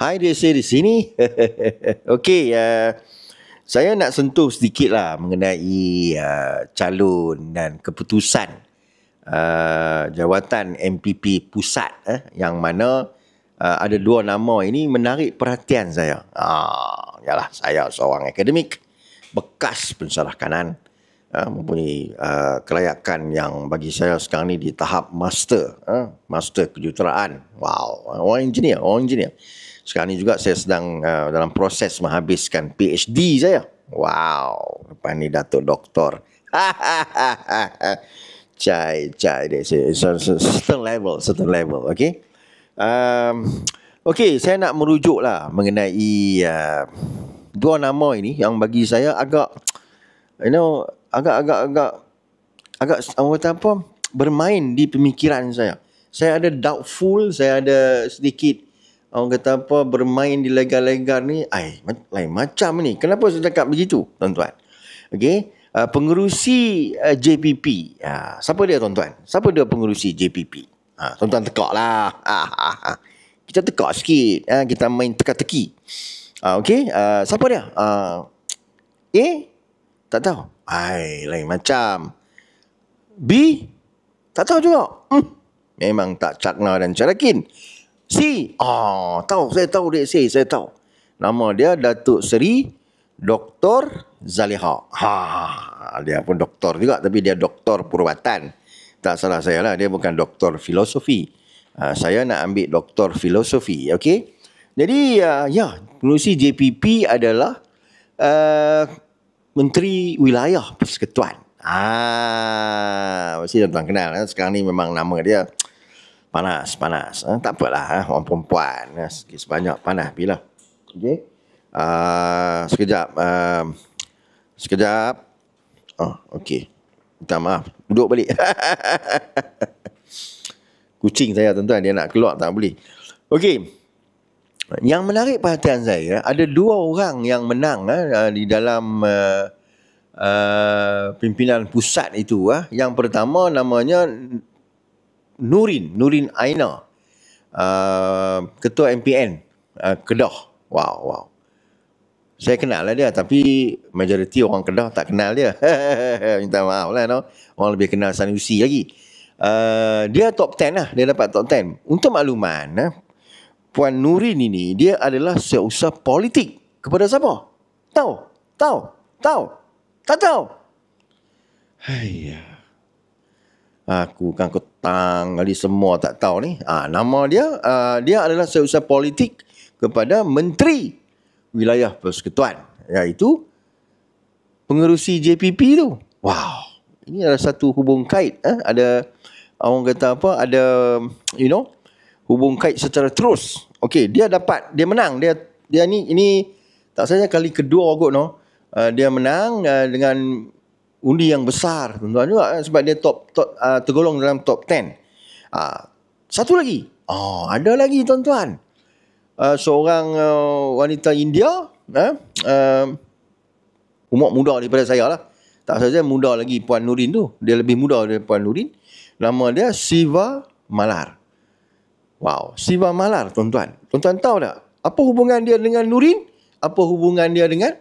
Hai Desi di sini. Okey, saya nak sentuh sedikit lah mengenai calon dan keputusan jawatan MPP pusat yang mana ada dua nama ini menarik perhatian saya. Yalah, saya seorang akademik bekas pensyarah kanan, mempunyai kelayakan yang bagi saya sekarang ni di tahap master, master kejuruteraan. Wow, orang engineer. Sekarang ni juga saya sedang dalam proses menghabiskan PhD saya. Wow, lepas ni Datuk Doktor. Cai dia. Certain level, okay. Okay, saya nak merujuk lah mengenai dua nama ini yang bagi saya agak, agak orang kata apa, bermain di pemikiran saya. Saya ada doubtful, saya ada sedikit orang kata apa, bermain di legar-legar ni, lain macam ni. Kenapa saya cakap begitu, tuan-tuan? Okey, pengerusi JPP. Siapa dia, tuan-tuan? Siapa dia pengerusi JPP? Tuan-tuan tekak lah. Kita tekak sikit. Kita main teka-teki. Okey, siapa dia? A? Tak tahu. Lain macam. B? Tak tahu juga. Memang tak cakna dan carakin. C. Tahu, saya tahu dia C, saya tahu. Nama dia Datuk Seri Dr. Zaliha. Dia pun doktor juga, tapi dia doktor perubatan. Tak salah saya lah, dia bukan doktor filosofi. Saya nak ambil doktor filosofi, okey? Jadi, pengerusi JPP adalah Menteri Wilayah Persekutuan. Mesti tuan-tuan kenal. Sekarang ni memang nama dia panas. Tak apalah, orang perempuan. Sebanyak panas bila. Okey. Sekejap. Okey. Minta maaf. Duduk balik. Kucing saya, tuan-tuan, dia nak keluar tak boleh. Okey. Yang menarik perhatian saya, ada dua orang yang menang di dalam pimpinan pusat itu. Yang pertama namanya Nurin Aina, Ketua MPN Kedah. Wow. Saya kenal lah dia, tapi majoriti orang Kedah tak kenal dia. Minta maaf lah, no? Orang lebih kenal Sanusi lagi. Dia top 10 lah, dia dapat top 10. Untuk makluman, Puan Nurin ini, dia adalah seusaha politik. Kepada siapa? Tahu? Tak tahu? Aku kan ketang kali semua tak tahu ni. Nama dia, dia adalah seusaha politik kepada Menteri Wilayah Persekutuan, iaitu pengerusi JPP tu. Wow, ini adalah satu hubung kait. Ada orang kata apa? Ada hubung kait secara terus. Okey, dia menang. Dia ni tak saja kali kedua kot, no. Dia menang dengan undi yang besar, tuan-tuan juga, sebab dia tergolong dalam top 10. Satu lagi. Ada lagi, tuan-tuan. Seorang wanita India, umur muda daripada saya lah. Tak saja muda lagi Puan Nurin tu. Dia lebih muda daripada Puan Nurin. Nama dia Siva Malar. Wow, Siva Malar, tuan-tuan. Tuan-tuan tahu tak? Apa hubungan dia dengan Nurin? Apa hubungan dia dengan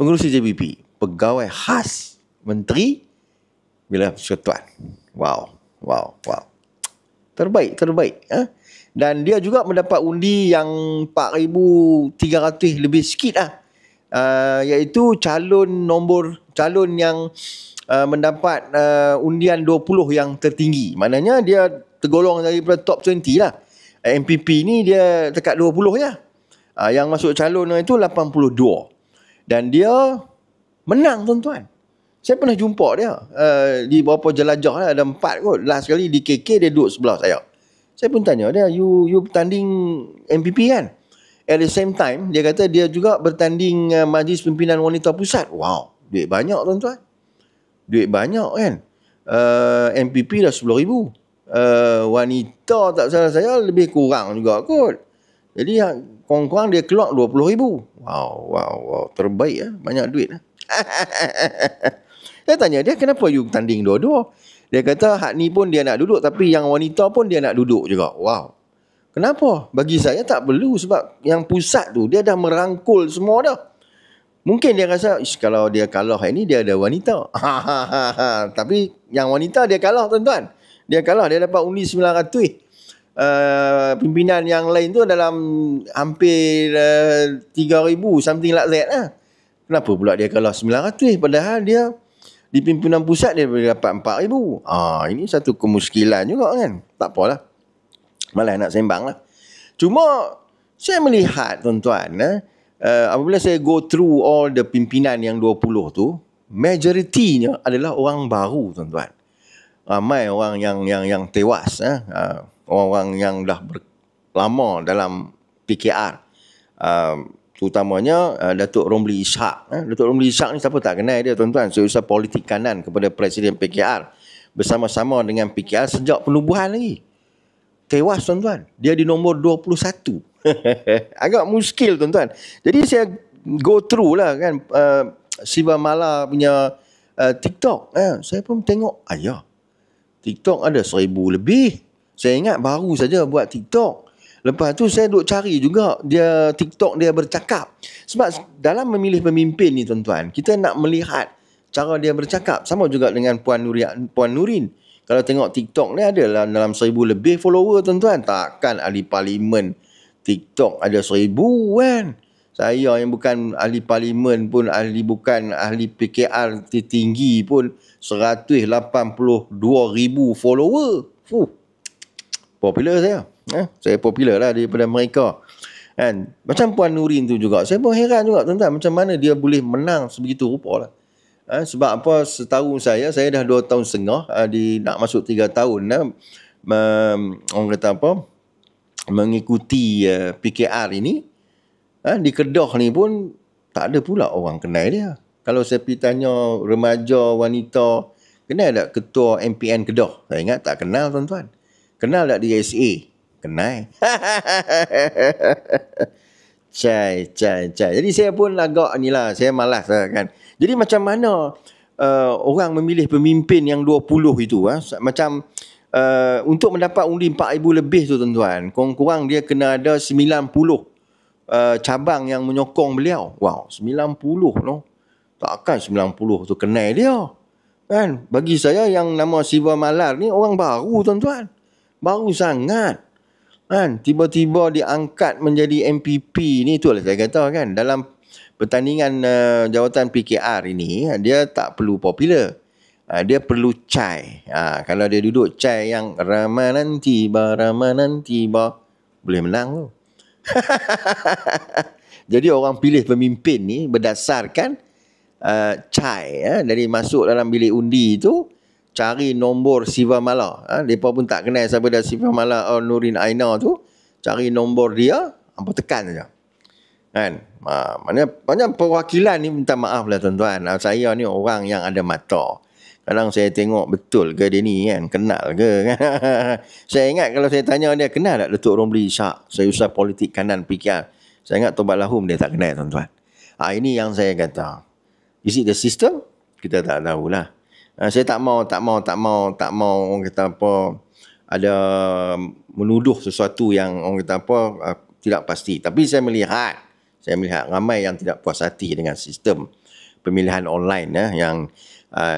pengerusi JPP? Pegawai khas Menteri Wilayah Persekutuan. Wow. Terbaik. Dan dia juga mendapat undi yang 4,300 lebih sikit lah. Iaitu calon yang mendapat undian 20 yang tertinggi. Maknanya dia tergolong daripada top 20 lah. MPP ni dia dekat 20 je. Yang masuk calon itu 82. Dan dia menang, tuan-tuan. Saya pernah jumpa dia di beberapa jelajah lah, ada 4 kot. Last kali di KK dia duduk sebelah saya. Saya pun tanya dia, you bertanding MPP kan? At the same time, dia kata dia juga bertanding Majlis Pimpinan Wanita Pusat. Wow, duit banyak, tuan-tuan. Duit banyak kan? MPP dah 10,000. Wanita tak salah saya lebih kurang juga kot. Jadi kurang-kurang dia keluar 20,000. Wow, terbaik banyak duit. Saya tanya dia, kenapa you tanding dua-dua? Dia kata hak ni pun dia nak duduk, tapi yang wanita pun dia nak duduk juga. Wow. Kenapa? Bagi saya tak perlu, sebab yang pusat tu dia dah merangkul semua dah. Mungkin dia rasa kalau dia kalah ini dia ada wanita. Tapi yang wanita dia kalah tuan-tuan. Dia kalah, dia dapat undi 900. Pimpinan yang lain tu dalam hampir 3,000 something like that lah. Kenapa pula dia kalah 900 padahal dia di pimpinan pusat dia boleh dapat 4,000. Ini satu kemuskilan juga kan. Tak apalah. Malah nak sembang lah. Cuma saya melihat tuan-tuan, apabila saya go through all the pimpinan yang 20 tu, majoritinya adalah orang baru tuan-tuan. Ramai orang yang tewas, orang-orang yang dah lama dalam PKR. Terutamanya Datuk Romli Ishak. Datuk Romli Ishak ni siapa tak kenal dia tuan-tuan. Seusaha politik kanan kepada Presiden PKR. Bersama-sama dengan PKR sejak penubuhan lagi. Tewas tuan-tuan. Dia di nombor 21. Agak muskil tuan-tuan. Jadi saya go through lah kan Siva Mala punya TikTok. Saya pun tengok, TikTok ada 1,000 lebih. Saya ingat baru saja buat TikTok. Lepas tu saya duk cari juga dia TikTok dia bercakap. Sebab dalam memilih pemimpin ni tuan-tuan, kita nak melihat cara dia bercakap. Sama juga dengan Puan Nurin. Kalau tengok TikTok ni ada dalam 1,000 lebih follower tuan-tuan. Takkan ahli parlimen TikTok ada 1,000 kan. Saya yang bukan ahli parlimen pun, bukan ahli PKR tertinggi pun 182,000 follower. Popular saya. Saya popular lah daripada mereka. Kan? Macam Puan Nurin tu juga. Saya pun heran juga tuan-tuan. Macam mana dia boleh menang sebegitu rupa lah. Sebab apa, setahu saya dah 2 tahun setengah, nak masuk 3 tahun orang kata apa, mengikuti PKR ini. Di Kedah ni pun tak ada pula orang kenal dia. Kalau saya pergi tanya remaja, wanita, kenal tak ketua MPN Kedah? Saya ingat tak kenal tuan-tuan. Kenal tak DSA? Kenal. Cai. Jadi saya pun agak ni lah, saya malas lah kan. Jadi macam mana orang memilih pemimpin yang 20 itu? Macam untuk mendapat undi 4,000 lebih tu tuan-tuan, kurang-kurang dia kena ada 90 cabang yang menyokong beliau. Wow, 90 no. Takkan 90 tu kenal dia. Kan? Bagi saya yang nama Siva Malar ni orang baru tuan-tuan. Baru sangat. Kan? Tiba-tiba diangkat menjadi MPP ni, itulah saya kata kan. Dalam pertandingan jawatan PKR ini, dia tak perlu popular. Dia perlu cai. Kalau dia duduk cai yang Ramanan tiba, boleh menang tu. Jadi orang pilih pemimpin ni berdasarkan cai. Dari masuk dalam bilik undi tu, cari nombor Siva Mala. Mereka pun tak kenal siapa dah Siva Mala atau Nurin Aina tu. Cari nombor dia, hampa tekan saja. Kan? Maknanya perwakilan ni, minta maaf lah tuan-tuan. Saya ni orang yang ada mata. Kadang saya tengok betul ke dia ni kan, kenal ke kan. Saya ingat kalau saya tanya dia, kenal tak Datuk Romli Ishak, seusaha politik kanan PKR? Saya ingat Tobat Lahum dia tak kenal tuan-tuan. Ini yang saya kata. Is it the system? Kita tak tahulah. Saya tak mau orang kata apa, ada menuduh sesuatu yang orang kata apa tidak pasti. Tapi saya melihat ramai yang tidak puas hati dengan sistem pemilihan online yang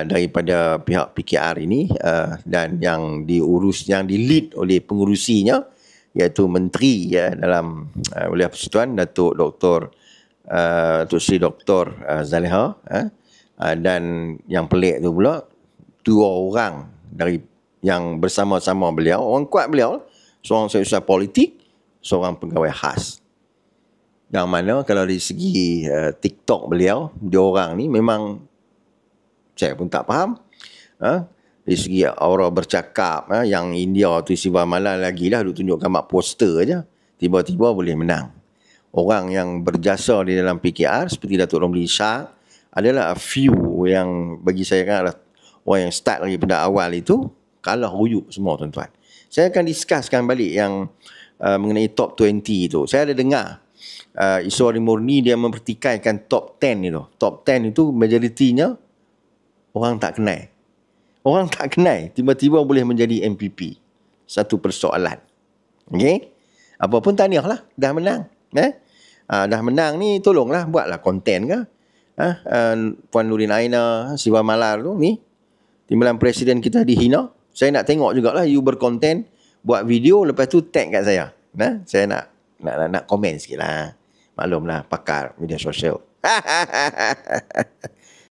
daripada pihak PKR ini, dan yang di-lead oleh pengurusinya, iaitu menteri dalam Wilayah Persekutuan, Datuk Sri Dr. Zaleha, dan yang pelik tu pula 2 orang dari yang bersama-sama beliau, orang kuat beliau, seorang seusaha politik, seorang pegawai khas. Yang mana kalau dari segi TikTok beliau, 2 orang ni memang saya pun tak faham. Dari segi aura bercakap, yang India tu Siva Mala lagi lah, duk tunjuk gambar poster aja, tiba-tiba boleh menang. Orang yang berjasa di dalam PKR seperti Datuk Romli Ishak adalah a few yang bagi saya kan adalah orang yang start lagi pada awal itu, kalah ruyuk semua tuan-tuan. Saya akan discusskan balik yang mengenai top 20 itu. Saya ada dengar Iswari Murni dia mempertikaikan top 10 itu. Top 10 itu majoritinya orang tak kenal. Orang tak kenal tiba-tiba boleh menjadi MPP. Satu persoalan. Okey? Apa pun tahniah lah, dah menang. Dah menang ni, tolonglah buatlah konten ke. Puan Nurin Aina, Siva Malar tu ni, timbalan presiden kita dihina. Saya nak tengok jugalah you berkonten, buat video, lepas tu tag kat saya. Saya nak komen sikit lah. Maklumlah, pakar media sosial.